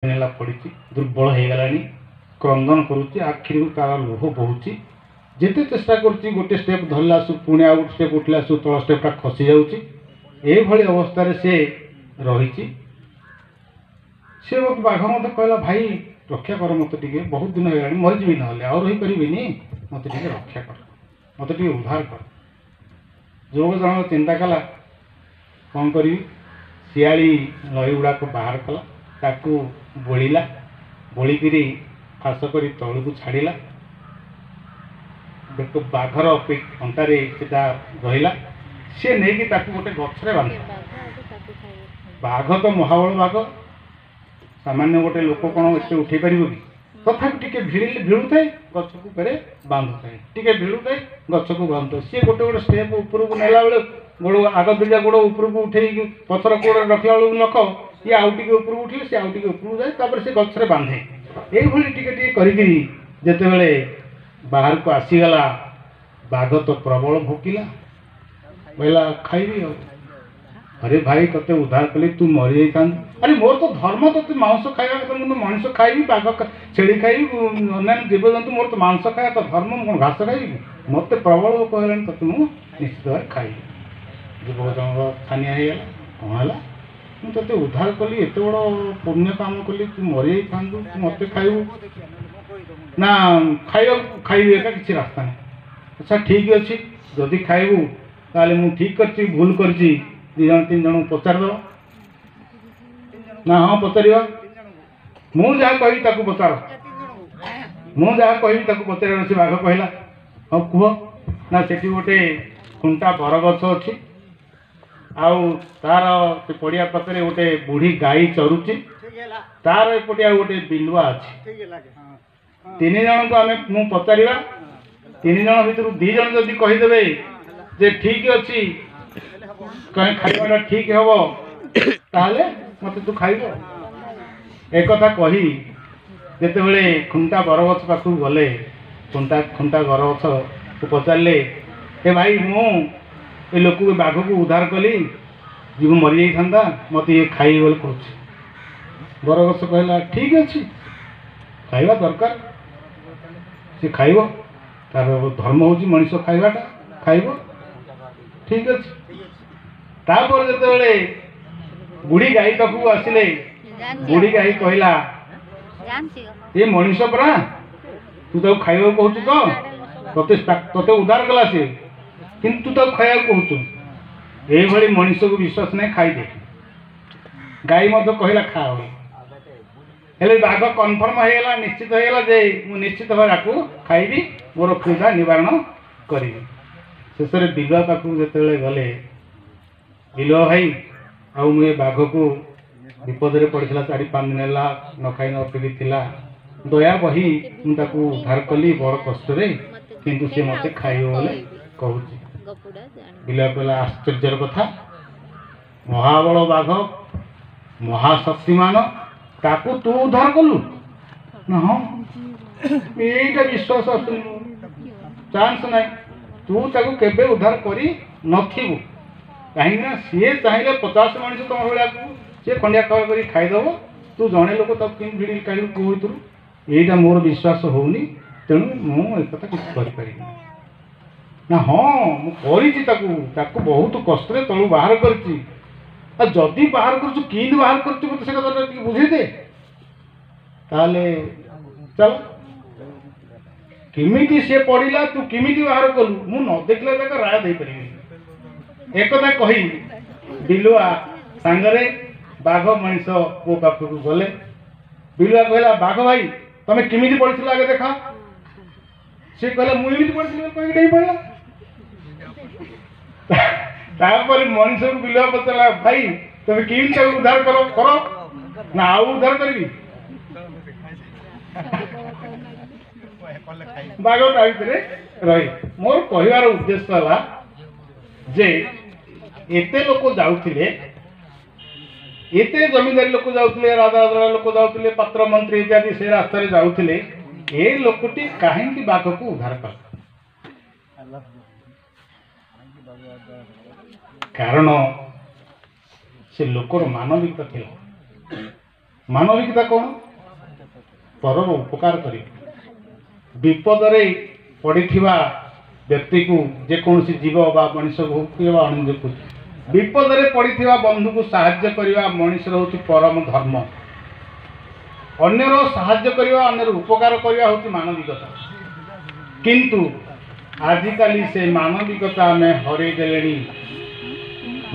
नेला पड़ी दुर्बल हो गलानी क्रंदन करुच्ची आखिरी तार लोह बहुची जिते चेष्टा करुच्ची गोटे स्टेप धरला पुणी आउ गोटे स्टेप उठला तल स्टेपटा खसी जाऊँगी ये अवस्था से रही मत बाघ मत कहला भाई रक्षा कर मत टे बहुत दिन हो मरीजी ना आउ रही पारि मत रक्षा कर मत उद्धार कर जो जन चिंता कला कौन करी शियाली नई गुड़ाक बाहर कला ताकू बोलिला बोलिकी फास कर तौल को छाड़ा देख बाघर अंटारे रहा सी नहीं गोटे गचरे बांध बाघ तो महाबल बाघ सामान्य गोटे लोक कौन एत उठे पार कि तथापि टे भिड़ू थाए गच को पेरे बांधु थाए टे भिड़ू थाए गच को बांधु सी गोटे गोटे स्टेप उपरको नेला बेले गोड़ आग दुटा गोड़ उपरको उठे पथर कोड़ रखला बेलू नख ये आउ टे ऊपर उठे सी आउ टे ऊपर जाए तापर से गचरे बांधे ये टे करते बाहर को आसीगला बाघ तो प्रबल भोकिला कहला खाइबी अरे भाई तते उद्धार कली तू मरी जाता अरे मोर तो धर्म तो मांस खाइबा तो मनीष खाइबी बाघ छेड़ी खाइबी अन्य जीवजंतु मोर तो मांस खाया तो धर्म कौन घास खाइबी मत प्रबल कहला तक मुझे निश्चित भाव खाइबी युवक जनक स्थानीय होगा कौन है मुझे उद्धार कली एत बड़ पुण्य काम कली तू मरी जाता तू मत खाइबू ना खाइबी एका किसी रास्ता नहीं अच्छा ठीक अच्छे जदि खाइबू ताले मु ठीक कर भूल कर दी जन तीन जन पचार दो ना हाँ पचार मुझे कही पचार मुझे कही पचार से बाघ कहला हाँ कह ना से गोटे खुंटा बरगछ अच्छी आउ तार से पड़िया पाखे गोटे बुढ़ी गाई चरुची तार एपटिया गोटे बिलुआ अच्छी तीन जन को आम मु पचार तीन जन भर दी जन जदि कहीदेवे जे ठीक अच्छी कहीं खाइबाटा ठीक हम ताले मत तू खाइब एक कही जिते बड़े खुंटा बरगछ पाख गले खुंटा बरगछ को पचारे ए भाई मु ये लोक बाघ को उद्धार कली जीव मरी जाता मत ये खाई बोल कह बरगछ कहला ठीक अच्छे खाइबा दरकार सी खाइब तार धर्म हूँ मनीष खाइबाटा खाइब ठीक अच्छे तापर जिते बुढ़ी गाई पाखक आसिले बुढ़ी गाई कहला ये मनीष परा तू तो खाइबा कहूँ तो उद्धार कला सी किंतु तू खाया कहूँ ये मनीष को विश्वास नहीं खाईदे गाई मत कहला खा हेले बाघ कन्फर्म होगा निश्चित होगा जे मु निश्चित भाव आपको खाइबी मोर क्षुधा निवारण करी शेष में बिलुआ पाखक जिते गले बिलुआ भाई आउ मुझे बाघ को विपद में पड़ा 4-5 दिन है न खाई न पिली दया बही मुझे उद्धार कली बड़ कष्ट किंतु सी मत खाइब बोले कहूँ बिलुआ कहला आश्चर्यर कथा महाबल बाघ महाशक्तिमान ताकू तू उद्धार कलु ना हाँ यहीटा विश्वास आसुनि चांस ना तू ताकू केबे उद्धार करी नथिबु कहीं सी चाहिए 50 मनीष तुम भाया सी खंडिया खबर कर खाईदेव तू जड़े लोक तक कि भिड़ी कहीं कहूँ यहीटा मोर विश्वास होनी तेणु मुझे किसी करें ना हाँ मुझे बहुत कष्ट तलू बाहर कर जदि बाहर कर बाहर कर मत से कथा बुझे दे ताले चल किमिटी सी पड़ा तू किमिटी बाहर कलु मु न देखले तक राय दे पारि एक कही बिलुआ सांगरे बाघ मनीष पो पाखक गले बिलुआ कहला बाघ भाई तमें किमिटी पड़ी आगे देखा सी कहला मुझे पड़ी कहीं पड़ा तापर मनीष को बिलुआ पचारा भाई तुम कि उद्धार कर ना आउ उद्धार करी बाघ रही मोर कहवार उद्देश्य है जे एते लोक जाउथिले एते जमींदारी लोक जाउथिले राजा लोक जाउथिले पत्र मंत्री इत्यादि से रास्ता जाउथिले ए लोकटी काहेकि बाघ को उद्धार कर कारण से लोकर मानविकता थिला ମାନବିକता କ'ଣ? ପରର ଉପକାର କରିବା। ବିପଦରେ ପଡ଼ିଥିବା ବ୍ୟକ୍ତିକୁ, ଯେକୌଣସି ଜୀବ ବା ମଣିଷକୁ ବା ଅନ୍ୟକୁ, ବିପଦରେ ପଡ଼ିଥିବା ବନ୍ଧୁକୁ ସାହାଯ୍ୟ କରିବା ମଣିଷର ହେଉଛି ପରମ ଧର୍ମ। ଅନ୍ୟର ସାହାଯ୍ୟ କରିବା, ଅନ୍ୟର ଉପକାର କରିବା ହେଉଛି ମାନବିକତା। କିନ୍ତୁ ଆଜିକାଲି ସେ ମାନବିକତା ଆମେ ହରେଇ ଦେଲେଣି।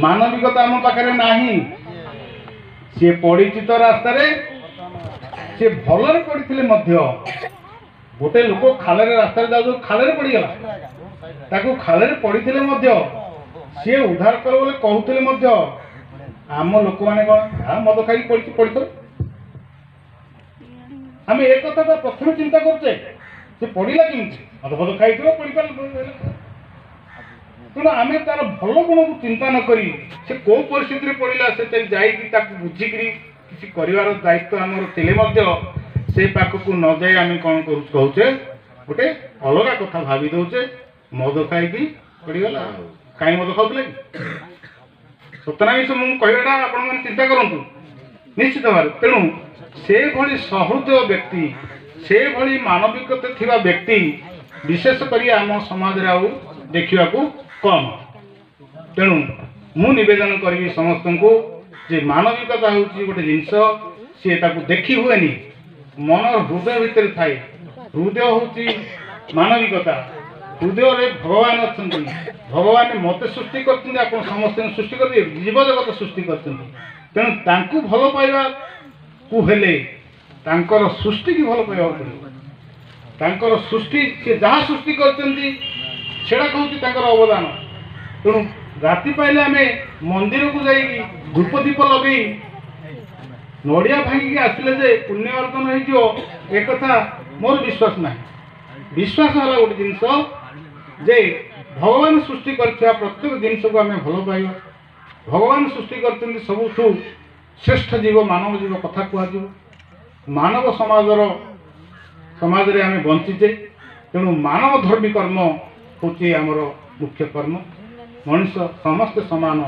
ମାନବିକତା ଆମ ପାଖରେ ନାହିଁ। ସିଏ ପଡ଼ିଛି ତ ରାସ୍ତାରେ, ସିଏ ଭଲରେ ପଡ଼ିଥିଲେ ମଧ୍ୟ, ଗୋଟେ ଲୋକ ଖାଲରେ ରାସ୍ତାରେ ଯାଉ ଖାଲରେ ପଡ଼ିଗଲା, ତାକୁ ଖାଲରେ ପଡ଼ିଥିଲେ ମଧ୍ୟ ସିଏ ଉଦ୍ଧାର କର ବୋଲି କହୁଥିଲେ ମଧ୍ୟ ଆମ ଲୋକମାନେ କ'ଣ ମଦ ଖାଇକି ପଡ଼ିଛି ପଡ଼ିଥାଉ। ଆମେ ଏ କଥାଟା ପ୍ରଥମେ ଚିନ୍ତା କରୁଛେ, ସେ ପଡ଼ିଲା କେମିତି? ମଦ ଫଦ ଖାଇଥିବ ପଡ଼ିପାରିଲା। ତେଣୁ ଆମେ ତାର ଭଲ ଗୁଣକୁ ଚିନ୍ତା ନ କରି ସେ କେଉଁ ପରିସ୍ଥିତିରେ ପଡ଼ିଲା ସେ ଯାଇକି ତାକୁ ବୁଝିକିରି କିଛି କରିବାର ଦାୟିତ୍ୱ ଆମର ଥିଲେ ମଧ୍ୟ ସେ ପାଖକୁ ନ ଯାଇ ଆମେ କ'ଣ କହୁଛେ, ଗୋଟେ ଅଲଗା କଥା ଭାବି ଦେଉଛେ। ମଦ ଖାଇକି ପଡ଼ିଗଲା, କାହିଁ ମଦ ଖାଉଥିଲେ କି? ସତନା ବିଷୟ ମୁଁ କହିବାଟା ଆପଣମାନେ ଚିନ୍ତା କରନ୍ତୁ ନିଶ୍ଚିତ ଭାବରେ। ତେଣୁ ସେଭଳି ସହୃଦୟ ବ୍ୟକ୍ତି, ସେଭଳି ମାନବିକତା ଥିବା ବ୍ୟକ୍ତି ବିଶେଷ କରି ଆମ ସମାଜରେ ଆଉ ଦେଖିବାକୁ କମ୍। ତେଣୁ ମୁଁ ନିବେଦନ କରିବି ସମସ୍ତଙ୍କୁ ଯେ ମାନବିକତା ହେଉଛି ଗୋଟେ ଜିନିଷ, ସିଏ ତାକୁ ଦେଖି ହୁଏନି, ମନର ହୃଦୟ ଭିତରେ ଥାଏ। ହୃଦୟ ହେଉଛି ମାନବିକତା। ହୃଦୟରେ ଭଗବାନ ଅଛନ୍ତି। ଭଗବାନ ମୋତେ ସୃଷ୍ଟି କରିଛନ୍ତି, ଆପଣ ସମସ୍ତଙ୍କୁ ସୃଷ୍ଟି କରି ଜୀବଜଗତ ସୃଷ୍ଟି କରିଛନ୍ତି। ତେଣୁ ତାଙ୍କୁ ଭଲ ପାଇବାକୁ ହେଲେ ତାଙ୍କର ସୃଷ୍ଟିକି ଭଲ ପାଇବାକୁ ପଡ଼ିବ। ତାଙ୍କର ସୃଷ୍ଟି, ସେ ଯାହା ସୃଷ୍ଟି କରିଛନ୍ତି ସେଟା ହେଉଛି ତାଙ୍କର ଅବଦାନ। ତେଣୁ ରାତି ପାଇଲେ ଆମେ ମନ୍ଦିରକୁ ଯାଇକି ଧୂପ ଦୀପ ଲଗେଇ ନଡ଼ିଆ ଭାଙ୍ଗିକି ଆସିଲେ ଯେ ପୁଣ୍ୟ ଅର୍ଜନ ହେଇଯିବ, ଏକଥା ମୋର ବିଶ୍ୱାସ ନାହିଁ। ବିଶ୍ୱାସ ହେଲା ଗୋଟେ ଜିନିଷ ଯେ ଭଗବାନ ସୃଷ୍ଟି କରିଥିବା ପ୍ରତ୍ୟେକ ଜିନିଷକୁ ଆମେ ଭଲ ପାଇବା। ଭଗବାନ ସୃଷ୍ଟି କରିଛନ୍ତି ସବୁଠୁ ଶ୍ରେଷ୍ଠ ଜୀବ ମାନବ ଜୀବ କଥା କୁହାଯିବ। ମାନବ ସମାଜରେ ଆମେ ବଞ୍ଚିଛେ। ତେଣୁ ମାନବ ଧର୍ମୀ କର୍ମ ହେଉଛି ଆମର ମୁଖ୍ୟ କର୍ମ। ମଣିଷ ସମସ୍ତେ ସମାନ,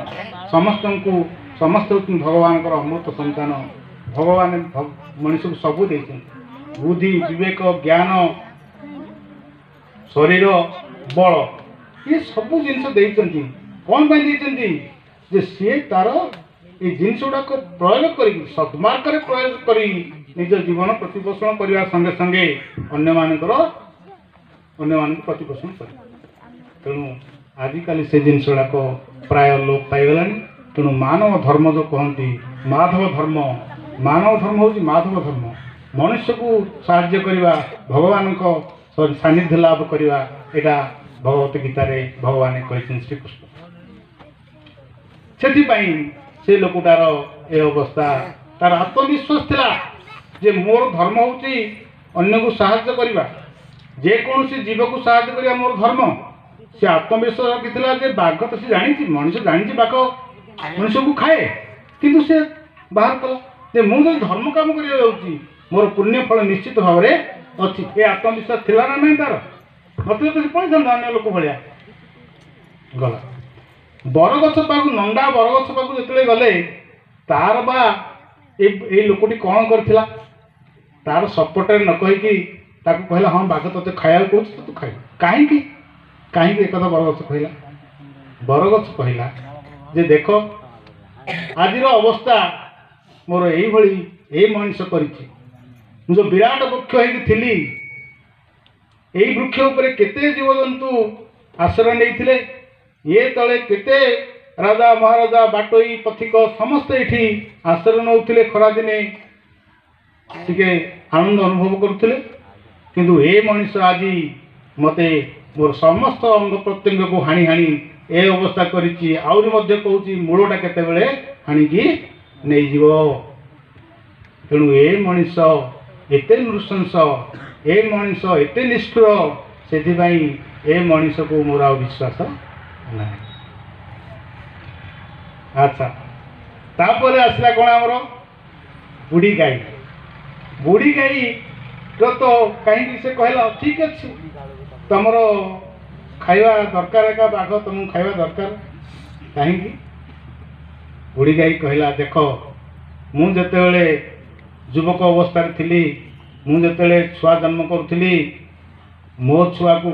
ସମସ୍ତେ ହେଉଛନ୍ତି ଭଗବାନଙ୍କର ଅମୃତ ସନ୍ତାନ। ଭଗବାନ ମଣିଷକୁ ସବୁ ଦେଇଛନ୍ତି, ବୁଦ୍ଧି, ବିବେକ, ଜ୍ଞାନ, ଶରୀର, ବଳ, ଏ ସବୁ ଜିନିଷ ଦେଇଛନ୍ତି। କ'ଣ ପାଇଁ ଦେଇଛନ୍ତି? ଯେ ସିଏ ତାର এই ଜିନିଷ ଗୁଡ଼ାକ ପ୍ରୟୋଗ କରିକି ସଦ୍ମାର୍ଗରେ ପ୍ରୟୋଗ କରି ନିଜ ଜୀବନ ପ୍ରତିପୋଷଣ କରିବା ସଙ୍ଗେ ସଙ୍ଗେ ଅନ୍ୟମାନଙ୍କୁ ପ୍ରତିପୋଷଣ କରିବ। ତେଣୁ ଆଜିକାଲି ସେ ଜିନିଷ ଗୁଡ଼ାକ ପ୍ରାୟ ଲୋପ ପାଇଗଲାଣି। ତେଣୁ ମାନବ ଧର୍ମ ଯେଉଁ କହନ୍ତି, ମାଧବ ଧର୍ମ, ମାନବ ଧର୍ମ ହେଉଛି ମାଧବ ଧର୍ମ। ମନୁଷ୍ୟକୁ ସାହାଯ୍ୟ କରିବା, ଭଗବାନଙ୍କ ସାନ୍ନିଧ୍ୟ ଲାଭ କରିବା, ଏଇଟା ଭଗବତ ଗୀତାରେ ଭଗବାନ କହିଛନ୍ତି ଶ୍ରୀକୃଷ୍ଣ। ସେଥିପାଇଁ ସେ ଲୋକଟାର ଏ ଅବସ୍ଥା, ତାର ଆତ୍ମବିଶ୍ୱାସ ଥିଲା ଯେ ମୋର ଧର୍ମ ହେଉଛି ଅନ୍ୟକୁ ସାହାଯ୍ୟ କରିବା, ଯେକୌଣସି ଜୀବକୁ ସାହାଯ୍ୟ କରିବା ମୋର ଧର୍ମ। ସେ ଆତ୍ମବିଶ୍ୱାସ ରଖିଥିଲା ଯେ ବାଘ ତ ସେ ଜାଣିଛି, ମଣିଷ ଜାଣିଛି ବାଘ ମଣିଷକୁ ଖାଏ, କିନ୍ତୁ ସେ ବାହାର କଲା ଯେ ମୁଁ ଯଦି ଧର୍ମ କାମ କରିବାକୁ ଯାଉଛି ମୋର ପୁଣ୍ୟ ଫଳ ନିଶ୍ଚିତ ଭାବରେ ଅଛି। ଏ ଆତ୍ମବିଶ୍ୱାସ ଥିଲା ନା ନାହିଁ ତାର? ମୋତେ ତ ସେ ପଳେଇଥାନ୍ତା ଅନ୍ୟ ଲୋକ ଭଳିଆ। ଗଲା ବରଗଛ ପାଖକୁ, ନଣ୍ଡା ବରଗଛ ପାଖକୁ ଯେତେବେଳେ ଗଲେ, ତାର ବା ଏଇ ଲୋକଟି କ'ଣ କରିଥିଲା? ତାର ସପୋର୍ଟରେ ନ କହିକି ତାକୁ କହିଲା ହଁ ବାଘ ତୋତେ ଖାଇବାକୁ କହୁଛି, ତୁ ଖାଇବୁ। କାହିଁକି ଏକଥା ବରଗଛ କହିଲା? ବରଗଛ କହିଲା ଯେ ଦେଖ ଆଜିର ଅବସ୍ଥା ମୋର ଏଇଭଳି, ଏଇ ମଣିଷ କରିଛି। ମୁଁ ଯେଉଁ ବିରାଟ ବୃକ୍ଷ ହେଇକି ଥିଲି, ଏଇ ବୃକ୍ଷ ଉପରେ କେତେ ଜୀବଜନ୍ତୁ ଆଶ୍ରୟ ନେଇଥିଲେ, ଏ ତଳେ କେତେ ରାଜା ମହାରାଜା ବାଟୋଇ ପଥିକ ସମସ୍ତେ ଏଠି ଆଶ୍ରୟ ନେଉଥିଲେ, ଖରାଦିନେ ଟିକେ ଆନନ୍ଦ ଅନୁଭବ କରୁଥିଲେ। କିନ୍ତୁ ଏ ମଣିଷ ଆଜି ମୋତେ ମୋର ସମସ୍ତ ଅଙ୍ଗ ପ୍ରତ୍ୟଙ୍ଗକୁ ହାଣି ହାଣି ଏ ଅବସ୍ଥା କରିଛି। ଆହୁରି ମଧ୍ୟ କହୁଛି ମୂଳଟା କେତେବେଳେ ହାଣିକି ନେଇଯିବ। ତେଣୁ ଏ ମଣିଷ ଏତେ ନୃଶଂସ, ଏ ମଣିଷ ଏତେ ନିଷ୍ଠୁର, ସେଥିପାଇଁ ଏ ମଣିଷକୁ ମୋର ଆଉ ବିଶ୍ୱାସ ନାହିଁ। ଆଚ୍ଛା, ତାପରେ ଆସିଲା କ'ଣ ଆମର ବୁଢ଼ୀ ଗାଈ। ବୁଢ଼ୀ ଗାଈର ତ କାହିଁକି ସେ କହିଲା ଠିକ୍ ଅଛି ତମର ଖାଇବା ଦରକାର, ଏକା ବାଘ ତମକୁ ଖାଇବା ଦରକାର। କାହିଁକି? ବୁଢ଼ୀ ଗାଈ କହିଲା ଦେଖ ମୁଁ ଯେତେବେଳେ ଯୁବକ ଅବସ୍ଥାରେ ଥିଲି ମୁଁ ଯେତେବେଳେ ଛୁଆ ଜନ୍ମ କରୁଥିଲି ମୋ ଛୁଆକୁ